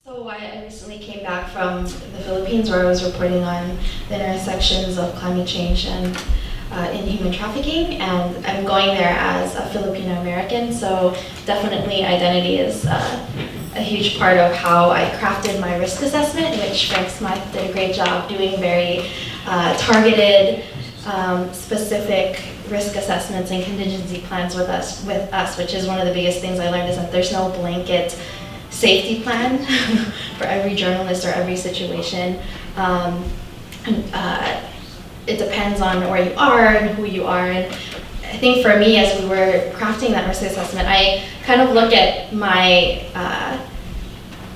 So I recently came back from the Philippines where I was reporting on the intersections of climate change and in human trafficking, and I'm going there as a Filipino American, so definitely identity is a huge part of how I crafted my risk assessment, which Frank Smythe did a great job doing, very targeted, specific risk assessments and contingency plans with us, which is one of the biggest things I learned, is that there's no blanket safety plan for every journalist or every situation. It depends on where you are and who you are. And I think for me, as we were crafting that risk assessment, I kind of look at my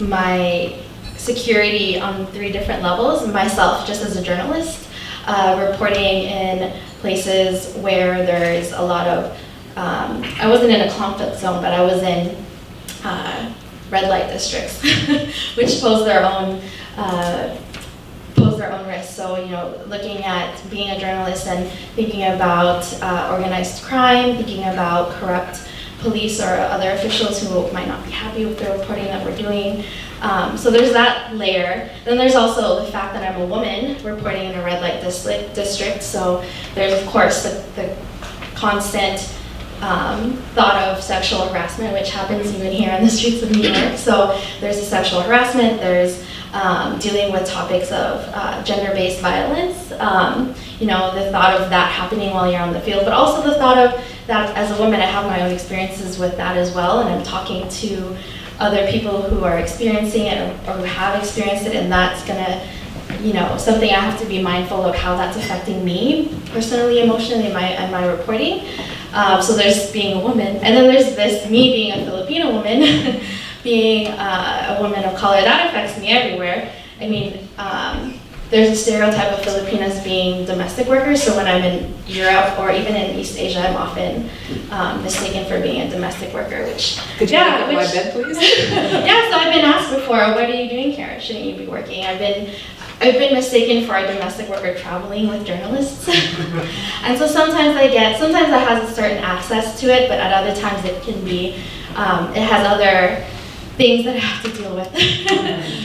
my security on 3 different levels. Myself, just as a journalist, reporting in places where there's a lot of, I wasn't in a conflict zone, but I was in red light districts, which pose their own risks. So, looking at being a journalist and thinking about organized crime, thinking about corrupt police or other officials who might not be happy with the reporting that we're doing. So there's that layer. Then there's also the fact that I'm a woman reporting in a red light district. So there's, of course, the constant thought of sexual harassment, which happens even here on the streets of New York. So there's the sexual harassment, there's dealing with topics of gender-based violence, the thought of that happening while you're on the field, but also the thought of that as a woman, I have my own experiences with that as well, and I'm talking to other people who are experiencing it or who have experienced it, and that's gonna, something I have to be mindful of how that's affecting me personally, emotionally, in my reporting. So there's being a woman, and then there's me being a Filipino woman, being a woman of color. That affects me everywhere. I mean, there's a stereotype of Filipinas being domestic workers, so when I'm in Europe or even in East Asia, I'm often mistaken for being a domestic worker, which... Could you pick up my bed, please? Yeah, so I've been asked before, what are you doing here? Shouldn't you be working? I've been mistaken for a domestic worker traveling with journalists. And so sometimes that has a certain access to it, but at other times it can be, it has other things that I have to deal with.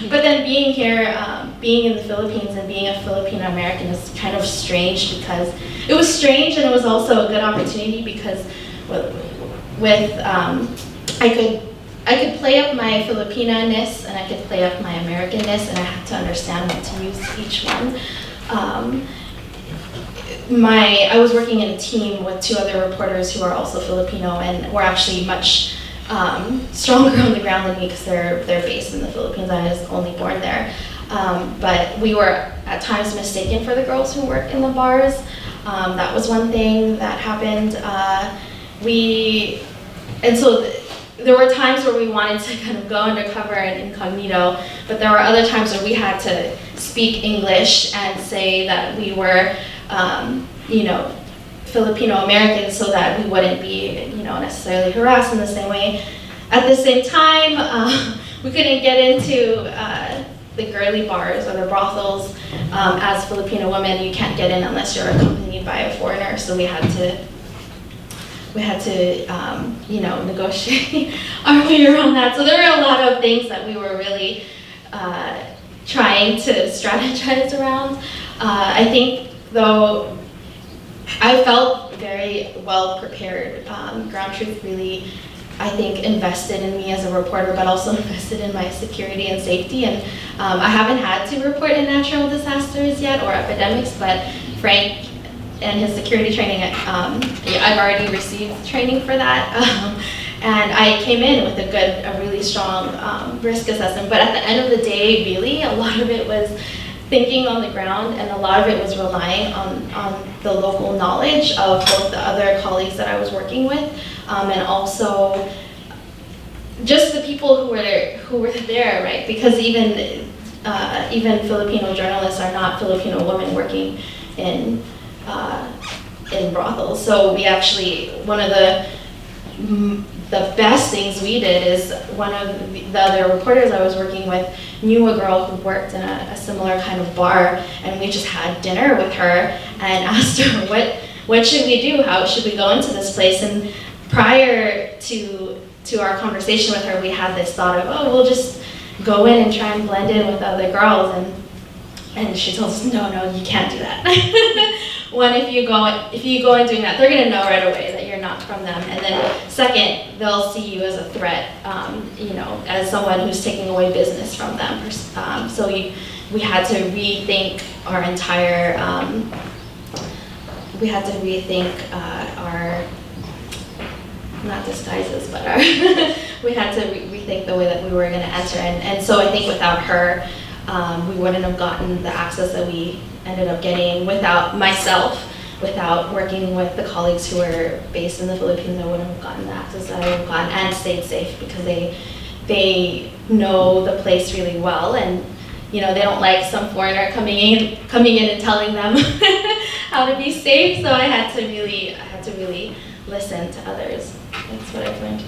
But then being here, being in the Philippines and being a Filipino American is kind of strange, because it was strange, and it was also a good opportunity because I could play up my Filipina-ness and I could play up my American-ness, and I had to understand when to use each one. I was working in a team with 2 other reporters who are also Filipino, and were actually much stronger on the ground than me because they're based in the Philippines. I was only born there. But we were at times mistaken for the girls who work in the bars. That was one thing that happened. There were times where we wanted to kind of go undercover and incognito, but there were other times where we had to speak English and say that we were, Filipino Americans, so that we wouldn't be, necessarily harassed in the same way. At the same time, we couldn't get into the girly bars or the brothels. As Filipino women, you can't get in unless you're accompanied by a foreigner, so we had to negotiate our way around that. So there were a lot of things that we were really trying to strategize around. I think, though, I felt very well prepared. GroundTruth really, I think, invested in me as a reporter, but also invested in my security and safety. And I haven't had to report in natural disasters yet or epidemics, but Frank and his security training, I've already received training for that. And I came in with a really strong risk assessment. But at the end of the day, really, a lot of it was thinking on the ground, and a lot of it was relying on the local knowledge of both the other colleagues that I was working with, and also just the people who were there, right? Because even Filipino journalists are not Filipino women working in brothels. So we actually, one of the best things we did is one of the other reporters I was working with knew a girl who worked in a similar kind of bar, and we just had dinner with her and asked her, what should we do? How should we go into this place? And prior to our conversation with her, we had this thought of, we'll just go in and try and blend in with other girls, and she told us, no, you can't do that. One, if you go and doing that, they're gonna know right away that you're not from them. And then second, they'll see you as a threat, as someone who's taking away business from them. So we had to rethink our entire, our, not disguises, but our, we had to rethink the way that we were gonna enter. And so I think without her, we wouldn't have gotten the access that we ended up getting. Without myself, without working with the colleagues who were based in the Philippines, I wouldn't have gotten the access that I would have gotten and stayed safe, because they know the place really well, and they don't like some foreigner coming in and telling them how to be safe. So I had to really listen to others. That's what I've learned.